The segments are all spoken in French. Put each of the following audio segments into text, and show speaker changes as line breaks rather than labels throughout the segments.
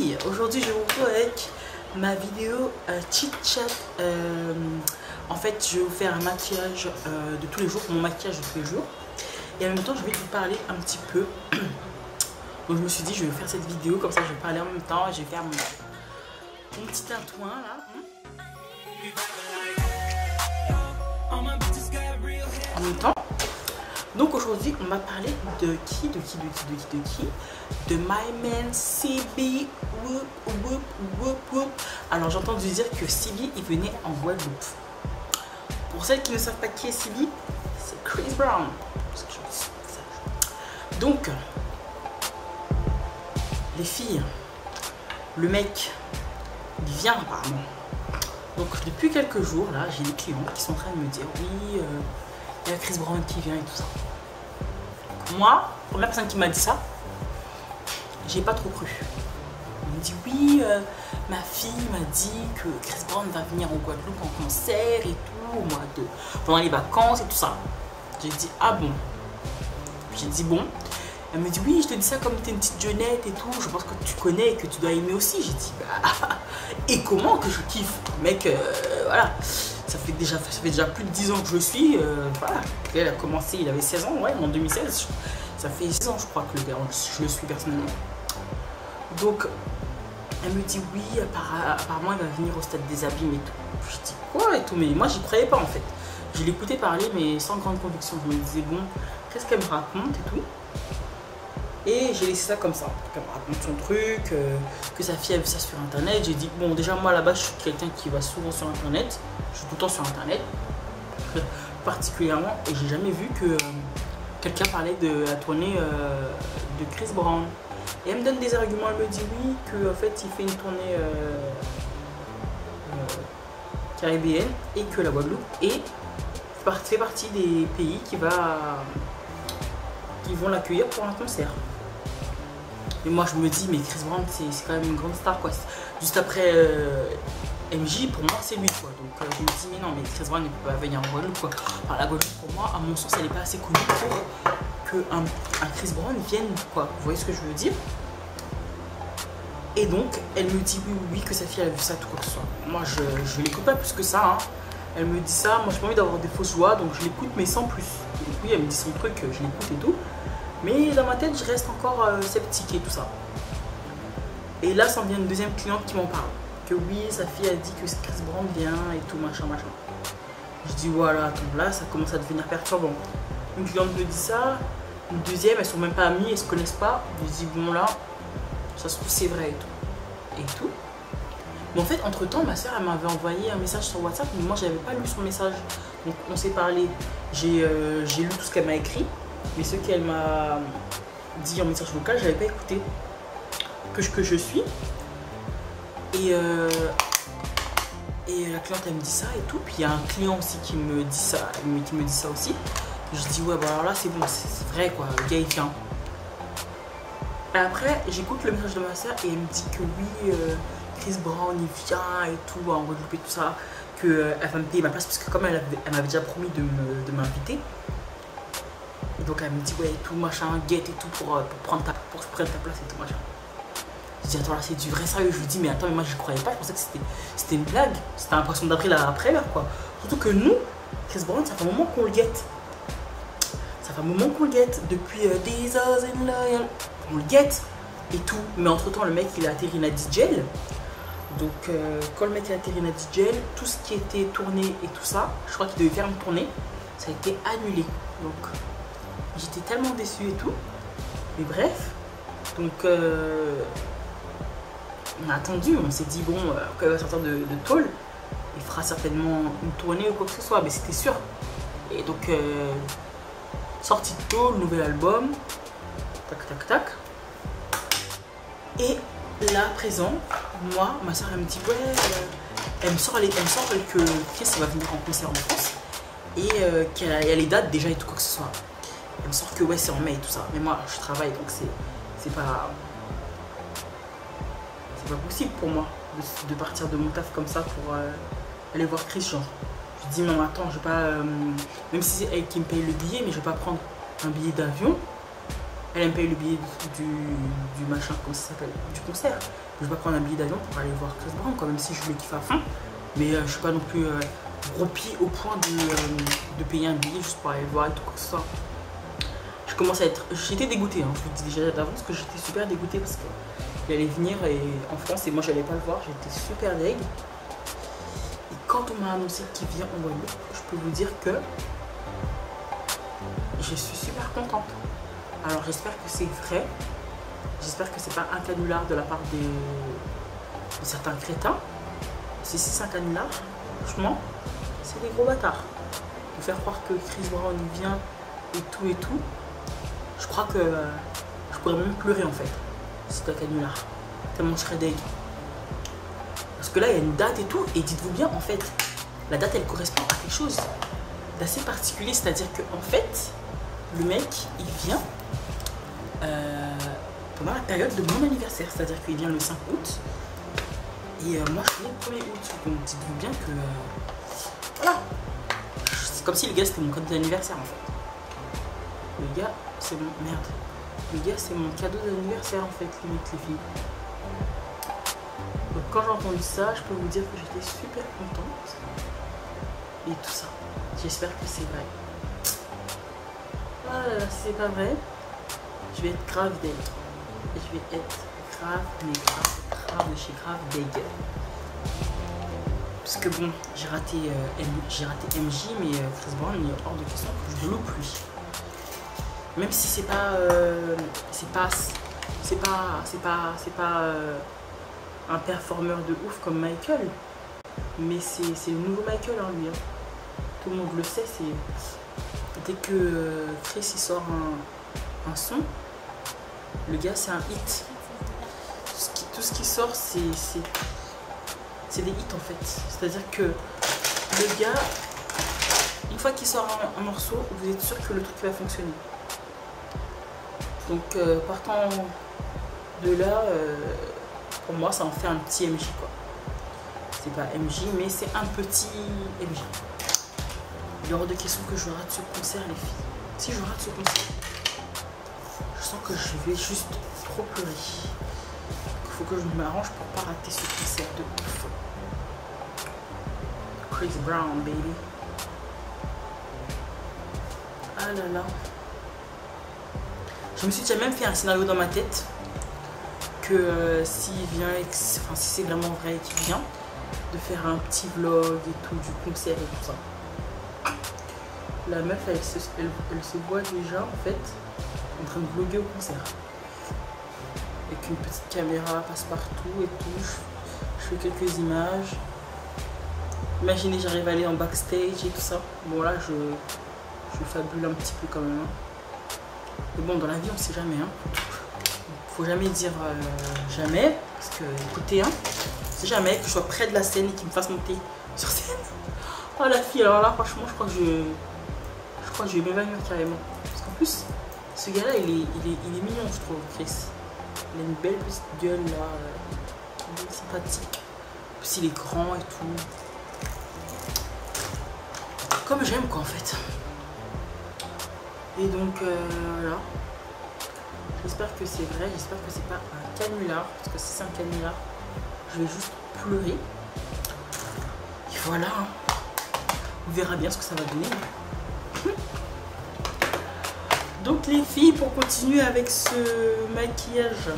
filles, aujourd'hui je vous retrouve avec ma vidéo chit chat. En fait je vais vous faire un maquillage de tous les jours, mon maquillage de tous les jours. Et en même temps je vais vous parler un petit peu. Donc je me suis dit je vais faire cette vidéo, comme ça je vais parler en même temps. Je vais faire mon petit tintouin là. En même temps. Donc aujourd'hui on va parler de qui, de My Man CB. Alors j'ai entendu dire que CB il venait en Guadeloupe. Pour celles qui ne savent pas qui est CB, c'est Chris Brown. Donc les filles, le mec il vient apparemment. Donc depuis quelques jours là j'ai des clients qui sont en train de me dire oui il y a Chris Brown qui vient et tout ça. Moi, première personne qui m'a dit ça, j'ai pas trop cru. On me dit oui, ma fille m'a dit que Chris Brown va venir en Guadeloupe en concert et tout, au mois de pendant les vacances et tout ça. J'ai dit ah bon. J'ai dit bon. Elle me dit oui, je te dis ça comme t'es une petite jeunette et tout, je pense que tu connais et que tu dois aimer aussi. J'ai dit bah et comment que je kiffe, mec, voilà. Ça fait déjà plus de 10 ans que je suis, voilà. Elle a commencé, il avait 16 ans, ouais, en 2016. Ça fait 6 ans, je crois, que je le suis personnellement. Donc, elle me dit oui, apparemment, il va venir au stade des Abîmes et tout. Je dis quoi et tout, mais moi, j'y croyais pas en fait. Je l'écoutais parler, mais sans grande conviction. Je me disais bon, qu'est-ce qu'elle me raconte et tout. Et j'ai laissé ça comme ça. Elle me raconte son truc, que sa fille a vu ça sur internet. J'ai dit, bon, déjà, moi là-bas, je suis quelqu'un qui va souvent sur internet. Je suis tout le temps sur internet, particulièrement. Et j'ai jamais vu que quelqu'un parlait de la tournée de Chris Brown. Et elle me donne des arguments. Elle me dit, oui, qu'en fait, il fait une tournée caribéenne et que la Guadeloupe fait partie des pays qui vont l'accueillir pour un concert. Et moi je me dis mais Chris Brown c'est quand même une grande star quoi. Juste après MJ pour moi c'est lui quoi. Donc je me dis mais non mais Chris Brown ne peut pas venir en Guadeloupe quoi. Enfin la Guadeloupe pour moi à mon sens elle n'est pas assez connue pour qu'un Chris Brown vienne quoi. Vous voyez ce que je veux dire? Et donc elle me dit oui que sa fille a vu ça tout quoi que ce soit. Moi je l'écoute pas plus que ça hein. Elle me dit ça, moi j'ai pas envie d'avoir des fausses joies donc je l'écoute mais sans plus. Et puis elle me dit son truc, je l'écoute et tout. Mais dans ma tête, je reste encore sceptique et tout ça. Et là, ça vient une deuxième cliente qui m'en parle. Que oui, sa fille a dit que Chris Brown vient et tout, machin. Je dis voilà, attends, là, ça commence à devenir perturbant. Une cliente me dit ça, une deuxième, elles sont même pas amies, elles se connaissent pas. Je dis bon là, ça se trouve c'est vrai et tout. Mais en fait, entre temps, ma soeur, elle m'avait envoyé un message sur WhatsApp, mais moi, j'avais pas lu son message. Donc, on s'est parlé. J'ai lu tout ce qu'elle m'a écrit. Mais ce qu'elle m'a dit en message vocal, je n'avais pas écouté. Que je suis. Et la cliente, elle me dit ça et tout. Puis il y a un client aussi qui me dit ça, aussi. Je dis ouais, bah alors là, c'est bon, c'est vrai quoi. Le gars, il vient. Et après, j'écoute le message de ma soeur et elle me dit que oui, Chris Brown, il vient et tout, en Guadeloupe et tout ça. Qu'elle va me payer ma place parce que comme elle m'avait déjà promis de m'inviter. Donc elle me dit ouais tout machin, guette et tout pour prendre ta place et tout machin. Je dis attends là c'est du vrai sérieux. Je lui dis mais attends mais moi je croyais pas, je pensais que c'était une blague. C'était l'impression d'après l'heure quoi. Surtout que nous, Chris Brown ça fait un moment qu'on le guette. Ça fait un moment qu'on le guette. Depuis These Hours in Loyal. On le guette et tout. Mais entre temps le mec il a atterri à DJ. Donc quand le mec a atterri à DJ, tout ce qui était tourné et tout ça, je crois qu'il devait faire une tournée, ça a été annulé. Donc j'étais tellement déçue et tout. Mais bref. Donc on a attendu. On s'est dit bon quand il va sortir de tôle, il fera certainement une tournée ou quoi que ce soit. Mais c'était sûr. Et donc sortie de tôle, nouvel album. Tac. Et là à présent, moi, ma soeur elle me dit ouais elle me sort que Chris va venir en concert en France. Et qu'il y a les dates déjà et tout quoi que ce soit. Elle me sort que ouais c'est en mai et tout ça. Mais moi je travaille donc c'est pas possible pour moi de partir de mon taf comme ça pour aller voir Chris genre. Je dis non attends je vais pas même si c'est elle qui me paye le billet mais je vais pas prendre un billet d'avion Elle me paye le billet du machin, comment ça s'appelle, du concert. Je vais pas prendre un billet d'avion pour aller voir Chris Brown, quand même si je le kiffe à fond. Mais je suis pas non plus gros pied au point de payer un billet juste pour aller le voir et tout quoi que ce soit. Je commence à être... J'étais dégoûtée, hein. Je vous dis déjà d'avance que j'étais super dégoûtée parce qu'il allait venir en France et moi j'allais pas le voir. J'étais super deg. Et quand on m'a annoncé qu'il vient en Guadeloupe, je peux vous dire que je suis super contente. Alors j'espère que c'est vrai. J'espère que c'est pas un canular de la part de certains crétins. Si c'est un canular, franchement, c'est des gros bâtards. De faire croire que Chris Brown il vient et tout. Je crois que je pourrais même pleurer en fait. Si c'est un canular. Tellement je serais deg. Parce que là il y a une date et tout. Et dites-vous bien en fait, la date elle correspond à quelque chose d'assez particulier. C'est-à-dire que en fait, le mec il vient pendant la période de mon anniversaire. C'est-à-dire qu'il vient le 5 août. Et moi je viens le 1er août. Donc dites-vous bien que voilà. C'est comme si le gars c'était mon cadeau d'anniversaire en fait. Le gars c'est mon... Merde. Le gars c'est mon cadeau d'anniversaire en fait, limite les filles. Donc quand j'ai entendu ça, je peux vous dire que j'étais super contente. Et tout ça. J'espère que c'est vrai. Ah là là, si c'est pas vrai, je vais être grave deg. Je vais être grave, mais grave de chez grave deg. Parce que bon, j'ai raté MJ, mais Chris Brown, il est hors de question que je loupe lui. Même si c'est pas un performeur de ouf comme Michael, mais c'est le nouveau Michael hein, lui. Hein. Tout le monde le sait, c'est dès que Chris il sort un son, le gars c'est un hit. Tout ce qui sort c'est des hits en fait. C'est-à-dire que le gars, une fois qu'il sort un morceau, vous êtes sûr que le truc va fonctionner. Donc partant de là, pour moi ça en fait un petit MJ quoi. C'est pas MJ mais c'est un petit MJ. Il y aura de questions que je rate ce concert les filles. Si je rate ce concert, je sens que je vais juste trop pleurer. Il faut que je m'arrange pour pas rater ce concert de ouf. Chris Brown baby. Ah là là. Je me suis déjà même fait un scénario dans ma tête que s'il vient, enfin si c'est vraiment vrai qu'il vient, de faire un petit vlog et tout du concert et tout ça. La meuf elle se voit déjà en fait en train de vlogger au concert. Avec une petite caméra passe partout et tout. Je fais quelques images. Imaginez j'arrive à aller en backstage et tout ça. Bon là je fabule un petit peu quand même. Hein. Mais bon dans la vie on sait jamais. Hein. Faut jamais dire jamais. Parce que écoutez, hein, c'est jamais que je sois près de la scène et qu'il me fasse monter sur scène. Oh la fille, alors là franchement je crois que je vais m'évanouir carrément. Parce qu'en plus, ce gars-là, il est mignon, je trouve, Chris. Il a une belle petite gueule, là. Il est sympathique. En plus, il est grand et tout. Comme j'aime, quoi, en fait. Et donc, voilà. J'espère que c'est vrai. J'espère que c'est pas un canular. Parce que si c'est un canular, je vais juste pleurer. Et voilà. Hein. On verra bien ce que ça va donner. Donc les filles, pour continuer avec ce maquillage,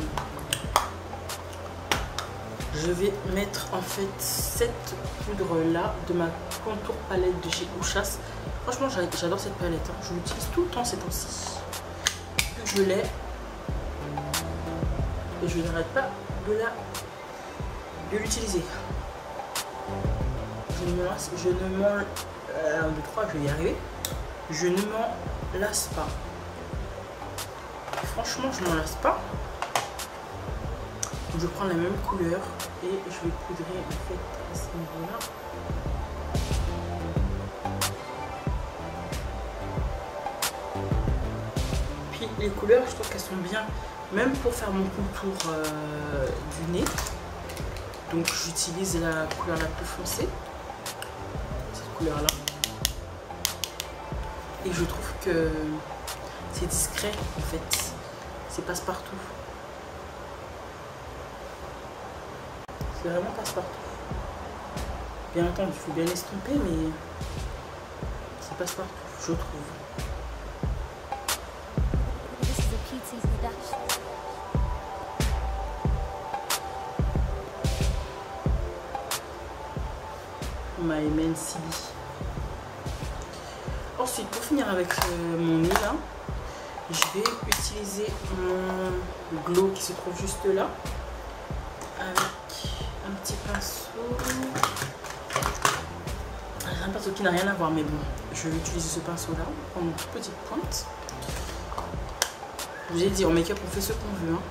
je vais mettre en fait cette poudre là de ma contour palette de chez Ushas. Franchement j'adore cette palette, hein. Je l'utilise tout le temps ces temps-ci. Je l'ai et je n'arrête pas de l'utiliser. Je ne m'en je vais y arriver. Je ne m'en lasse pas. Franchement, je ne m'en lasse pas. Donc, je prends la même couleur et je vais poudrer en fait à ce niveau-là. Puis les couleurs, je trouve qu'elles sont bien, même pour faire mon contour du nez. Donc j'utilise la couleur la plus foncée, cette couleur-là. Et je trouve que c'est discret en fait. C'est passe-partout. C'est vraiment passe-partout. Bien entendu, il faut bien l'estomper, mais c'est passe-partout, je trouve. My Man CB. Ensuite, pour finir avec mon nez là, je vais utiliser mon glow qui se trouve juste là avec un petit pinceau. Un pinceau qui n'a rien à voir, mais bon, je vais utiliser ce pinceau là, prendre une toute petite pointe. Je vous ai dit, en make-up on fait ce qu'on veut. Hein.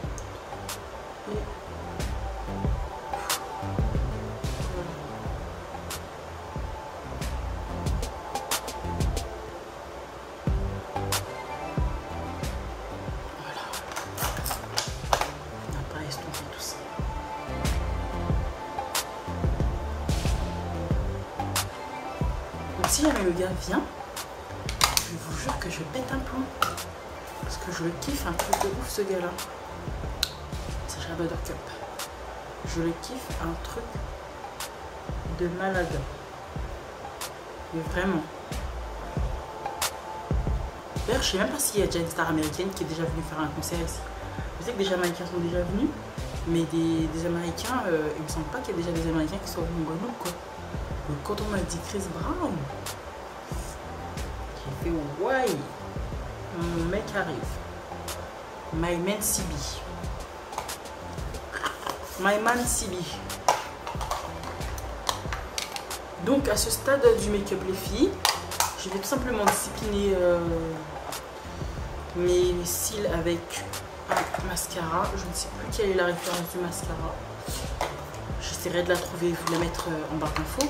Et si jamais le gars vient, je vous jure que je pète un plomb. Parce que je le kiffe un truc de ouf ce gars là. Sacha Buttercup. Je le kiffe un truc de malade. Mais vraiment. D'ailleurs je sais même pas s'il y a déjà une star américaine qui est déjà venue faire un concert ici. Je sais que des Jamaïcains sont déjà venus. Mais des Américains, il me semble pas qu'il y a déjà des Américains qui sont venus en Guadeloupe quoi. Donc quand on m'a dit Chris Brown, j'ai fait ouais, mon mec arrive. My Man CB. My Man CB. Donc à ce stade du make-up les filles, je vais tout simplement discipliner mes cils avec un mascara. Je ne sais plus quelle est la référence du mascara. J'essaierai de la trouver et vous la mettre en barre d'infos.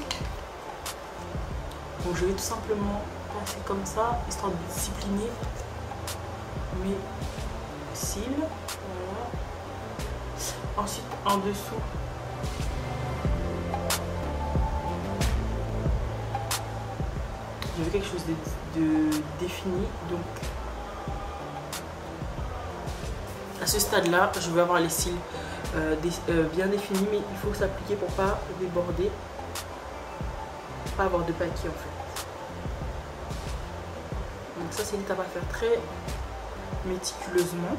Donc je vais tout simplement passer comme ça, histoire de discipliner mes cils. Voilà. Ensuite en dessous, je veux quelque chose de défini. Donc à ce stade là, je vais avoir les cils bien définis, mais il faut s'appliquer pour pas déborder, pas avoir de paquets en fait. Donc ça c'est une étape à faire très méticuleusement,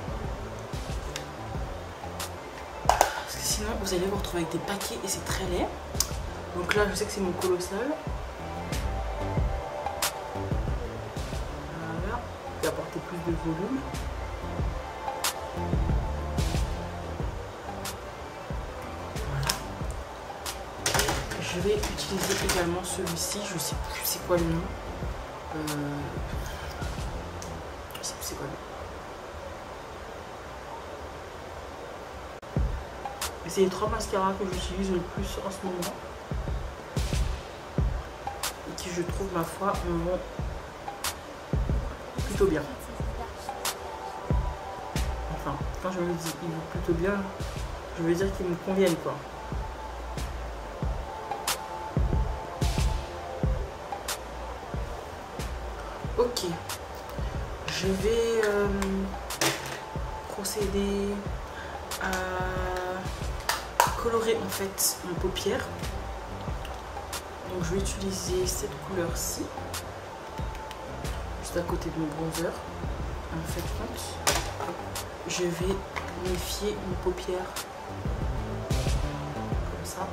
parce que sinon vous allez vous retrouver avec des paquets et c'est très laid. Donc là je sais que c'est mon colossal. Voilà, qui va apporter plus de volume. Je vais utiliser également celui-ci, je sais plus c'est quoi le nom. Je sais plus c'est quoi le nom. C'est les 3 mascaras que j'utilise le plus en ce moment. Et qui je trouve ma foi me vont plutôt bien. Enfin, quand je me dis ils vont plutôt bien, je veux dire qu'ils me conviennent quoi. Ok, je vais procéder à colorer en fait mon paupière. Donc je vais utiliser cette couleur-ci, juste à côté de mon bronzer. En fait, je vais unifier mes paupières comme ça.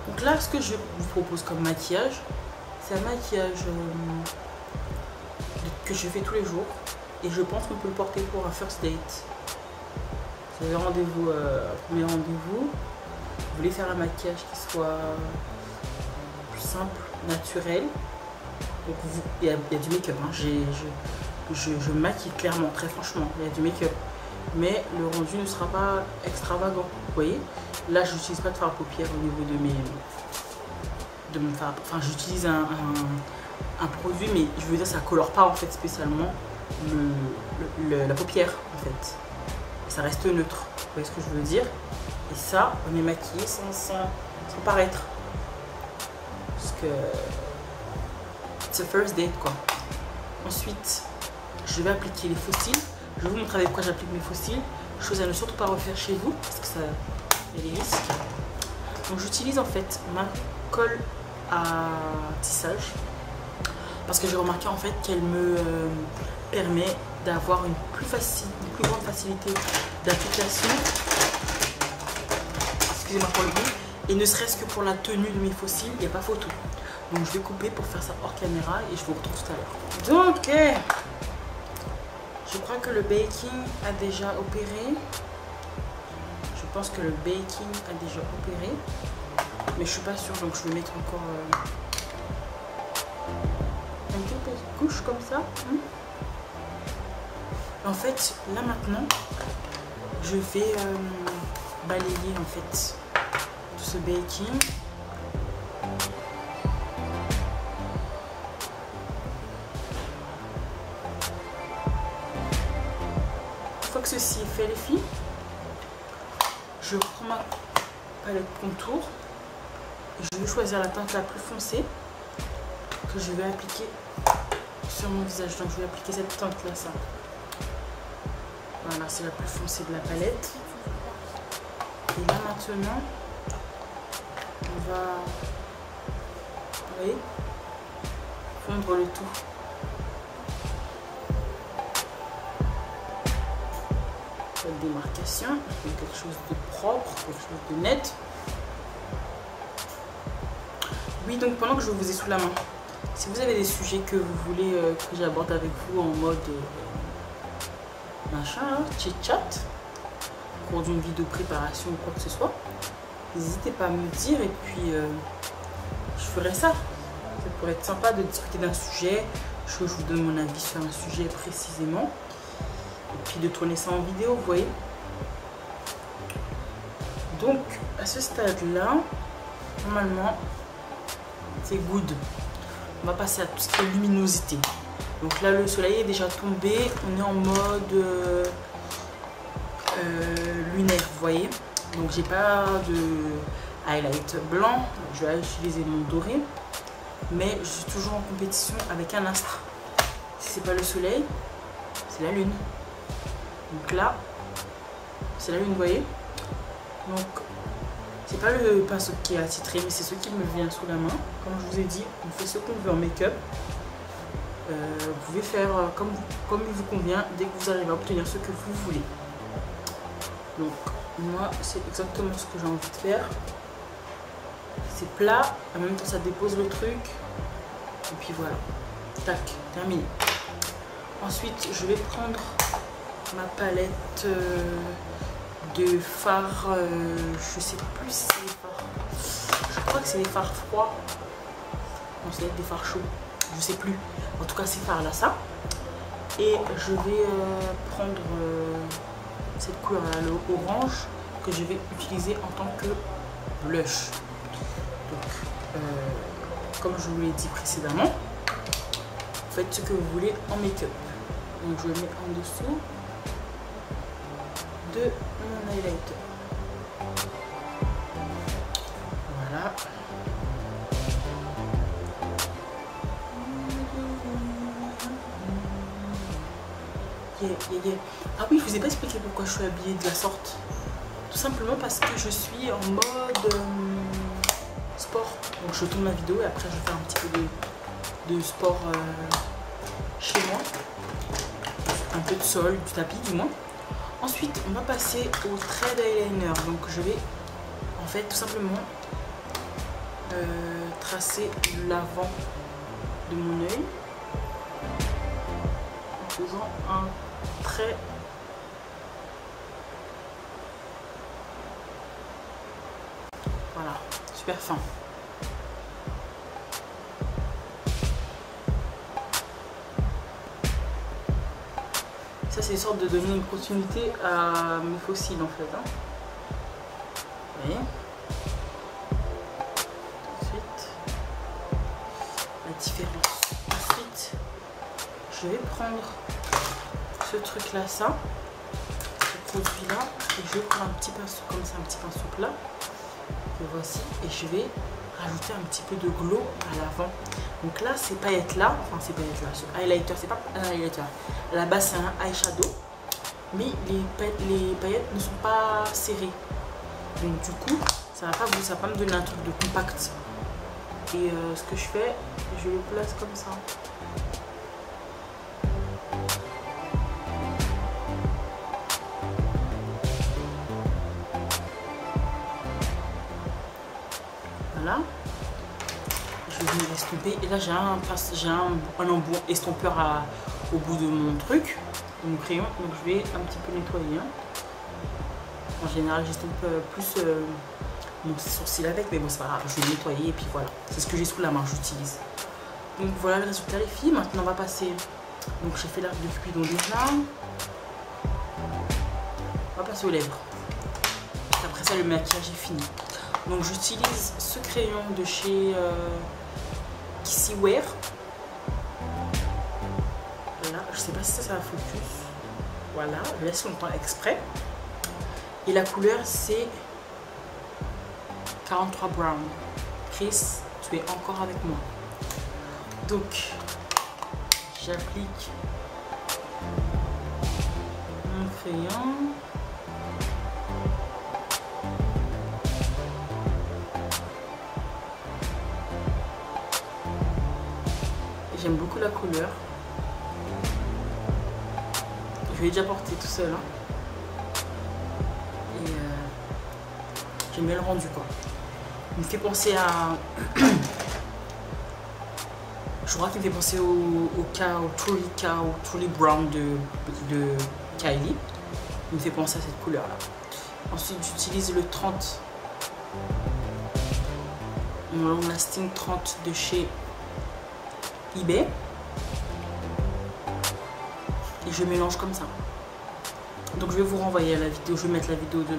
Donc là, ce que je vous propose comme maquillage, c'est un maquillage que je fais tous les jours. Et je pense qu'on peut le porter pour un first date. Vous avez rendez-vous, premier rendez-vous. Vous voulez faire un maquillage qui soit plus simple, naturel. Donc il y a du make-up. Hein. Je maquille clairement, très franchement. Il y a du make-up. Mais le rendu ne sera pas extravagant. Vous voyez? Là, je n'utilise pas de fard à paupières au niveau de de mon fard. Enfin, j'utilise un produit, mais je veux dire, ça colore pas en fait spécialement la paupière en fait. Ça reste neutre. Vous voyez ce que je veux dire? Et ça, on est maquillé sans paraître. Parce que c'est first date quoi. Ensuite, je vais appliquer les faux cils. Je vais vous montrer avec quoi j'applique mes faux cils. Chose à ne surtout pas refaire chez vous parce que ça y a des risques. Donc j'utilise en fait ma colle à tissage parce que j'ai remarqué en fait qu'elle me permet d'avoir une plus grande facilité d'application. Excusez-moi pour le bruit. Et ne serait-ce que pour la tenue de mes faux cils, il n'y a pas photo. Donc je vais couper pour faire ça hors caméra et je vous retrouve tout à l'heure. Donc je crois que le baking a déjà opéré. Je pense que le baking a déjà opéré. Mais je suis pas sûre, donc je vais mettre encore une petite couche comme ça. En fait, là maintenant, je vais balayer en fait tout ce baking. Une fois que ceci est fait les filles, je reprends ma palette contour et je vais choisir la teinte la plus foncée que je vais appliquer sur mon visage. Donc je vais appliquer cette teinte là, ça. Voilà, c'est la plus foncée de la palette. Et là maintenant, on va, vous voyez, fondre le tout. Démarcation, quelque chose de propre, quelque chose de net. Oui, donc pendant que je vous ai sous la main, si vous avez des sujets que vous voulez que j'aborde avec vous en mode machin, chit-chat, au cours d'une vidéo préparation ou quoi que ce soit, n'hésitez pas à me dire et puis je ferai ça. Ça pourrait être sympa de discuter d'un sujet, je vous donne mon avis sur un sujet précisément. Et puis de tourner ça en vidéo, vous voyez. Donc à ce stade là, normalement c'est good. On va passer à tout ce qui est luminosité. Donc là le soleil est déjà tombé, on est en mode lunaire, vous voyez. Donc j'ai pas de highlight blanc, je vais utiliser mon doré, mais je suis toujours en compétition avec un astre. Si c'est pas le soleil, c'est la lune. Donc là, c'est la lune, vous voyez. Donc, c'est pas le pinceau qui est attitré, mais c'est ce qui me vient sous la main. Comme je vous ai dit, on fait ce qu'on veut en make-up. Vous pouvez faire comme il vous convient dès que vous arrivez à obtenir ce que vous voulez. Donc, moi, c'est exactement ce que j'ai envie de faire. C'est plat, en même temps ça dépose le truc. Et puis voilà. Tac, terminé. Ensuite, je vais prendre ma palette de fards, je sais plus si c'est des fards, je crois que c'est des fards froids, non c'est des fards chauds, je sais plus, en tout cas ces fards là, ça, et je vais prendre cette couleur là, le orange, que je vais utiliser en tant que blush. Donc comme je vous l'ai dit précédemment, faites ce que vous voulez en make-up. Donc je le mets en dessous de mon highlighter. Voilà. Ah oui, je vous ai pas expliqué pourquoi je suis habillée de la sorte. Tout simplement parce que je suis en mode sport. Donc je tourne ma vidéo et après je vais faire un petit peu de sport chez moi. Un peu de sol, du tapis du moins. Ensuite, on va passer au trait d'eyeliner. Donc, je vais en fait tout simplement tracer l'avant de mon œil en faisant un trait voilà, super fin. Ça, c'est une sorte de donner une continuité à mes faux cils en fait. Hein. Vous voyez. Ensuite, je vais prendre ce truc là, ça, ce produit là, et je vais prendre un petit pinceau comme ça, un petit pinceau plat, que voici, et je vais rajouter un petit peu de glow à l'avant. Donc là, ces paillettes là, enfin ces paillettes là, ce highlighter, c'est pas un highlighter, à la base c'est un eyeshadow, mais les paillettes ne sont pas serrées, donc du coup ça va pas me donner un truc de compact. Et ce que je fais, je le place comme ça. Voilà. Je vais l'estomper. Et là, j'ai un embout estompeur au bout de mon truc, de mon crayon. Donc je vais un petit peu nettoyer. En général, j'estompe plus mon sourcil avec, mais bon, c'est pas grave. Je vais le nettoyer et puis voilà. C'est ce que j'ai sous la main, j'utilise. Donc voilà le résultat, les filles. Maintenant, on va passer. Donc j'ai fait l'arc de Cupidon déjà. On va passer aux lèvres. Après ça, le maquillage est fini. Donc j'utilise ce crayon de chez Kissy Wear. Voilà, je sais pas si ça va focus. Voilà, je laisse longtemps exprès. Et la couleur c'est 43 Brown. Chris, tu es encore avec moi. Donc j'applique mon crayon. J'aime beaucoup la couleur. Je l'ai déjà porté tout seul. Hein. Et j'aime bien le rendu quoi. Il me fait penser à... Je crois qu'il me fait penser au Truly Brown de Kylie. Il me fait penser à cette couleur là. Ensuite j'utilise le 30. Mon Long Lasting 30 de chez eBay. Et je mélange comme ça. Donc je vais vous renvoyer à la vidéo. Je vais mettre la vidéo de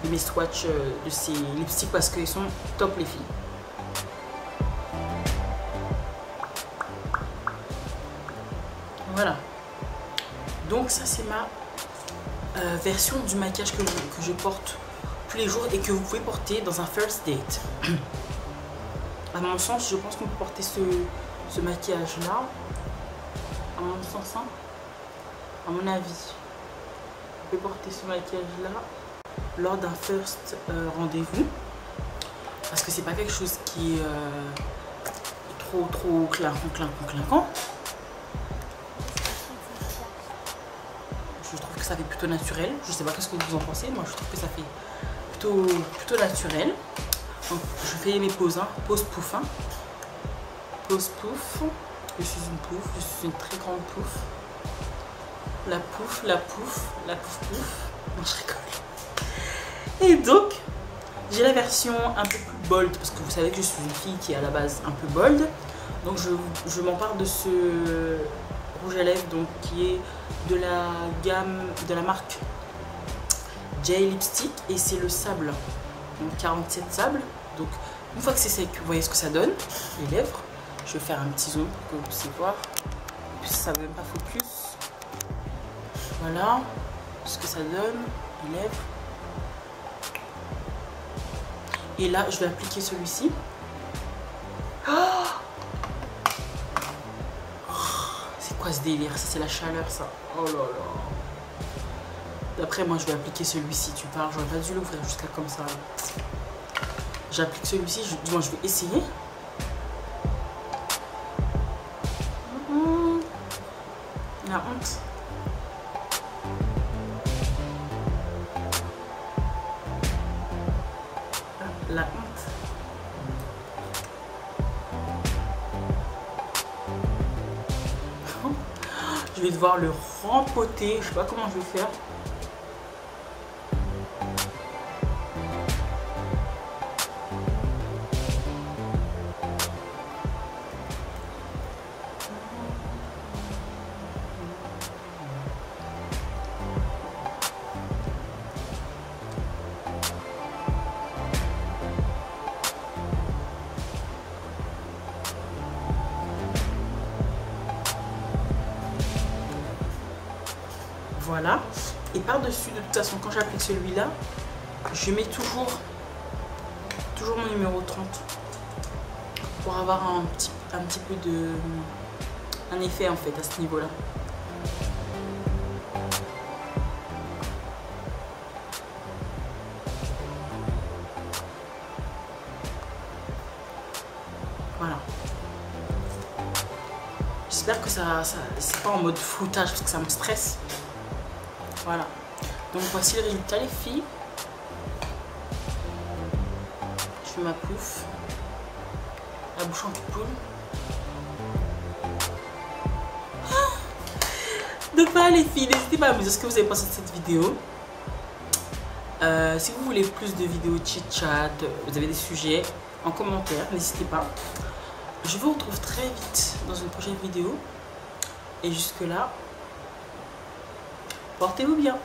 mes swatchs de ces lipsticks parce qu'ils sont top les filles. Voilà. Donc ça c'est ma version du maquillage que je porte tous les jours et que vous pouvez porter dans un first date. À mon sens, je pense qu'on peut porter ce maquillage là. À mon sens, hein, à mon avis, on peut porter ce maquillage là lors d'un first rendez-vous. Parce que c'est pas quelque chose qui est trop clinquant. Je trouve que ça fait plutôt naturel. Je sais pas ce que vous en pensez. Moi, je trouve que ça fait plutôt naturel. Donc, je fais mes pauses. Hein. Pause pouf. Hein. Pause pouf. Je suis une pouf. Je suis une très grande pouf. La pouf, la pouf, la pouf pouf. Non, je rigole. Et donc, j'ai la version un peu plus bold. Parce que vous savez que je suis une fille qui est à la base un peu bold. Donc, je m'empare de ce rouge à lèvres donc, qui est de la gamme de la marque J Lipstick et c'est le sable, donc 47 sable. Donc une fois que c'est sec, vous voyez ce que ça donne, les lèvres. Je vais faire un petit zoom pour que vous puissiez voir. Et puis ça ne veut même pas focus. Voilà ce que ça donne, les lèvres. Et là, je vais appliquer celui-ci. C'est quoi ce délire? Ça, c'est la chaleur, ça. Oh là là. D'après moi, je vais appliquer celui-ci. Tu pars, j'aurais pas dû l'ouvrir jusqu'à comme ça. J'applique celui-ci. Du moins, je vais essayer. La honte. La honte. Je vais devoir le rempoter. Je sais pas comment je vais faire. Voilà. Et par-dessus, de toute façon, quand j'applique celui-là, je mets toujours mon numéro 30 pour avoir un petit peu un effet en fait à ce niveau-là. Voilà. J'espère que c'est pas en mode floutage parce que ça me stresse. Voilà. Donc voici le résultat les filles. Je fais ma pouffe. La bouche en poule. Donc voilà les filles, n'hésitez pas à me dire ce que vous avez pensé de cette vidéo. Si vous voulez plus de vidéos chit-chat, vous avez des sujets, en commentaire, n'hésitez pas. Je vous retrouve très vite dans une prochaine vidéo. Et jusque là, portez-vous bien.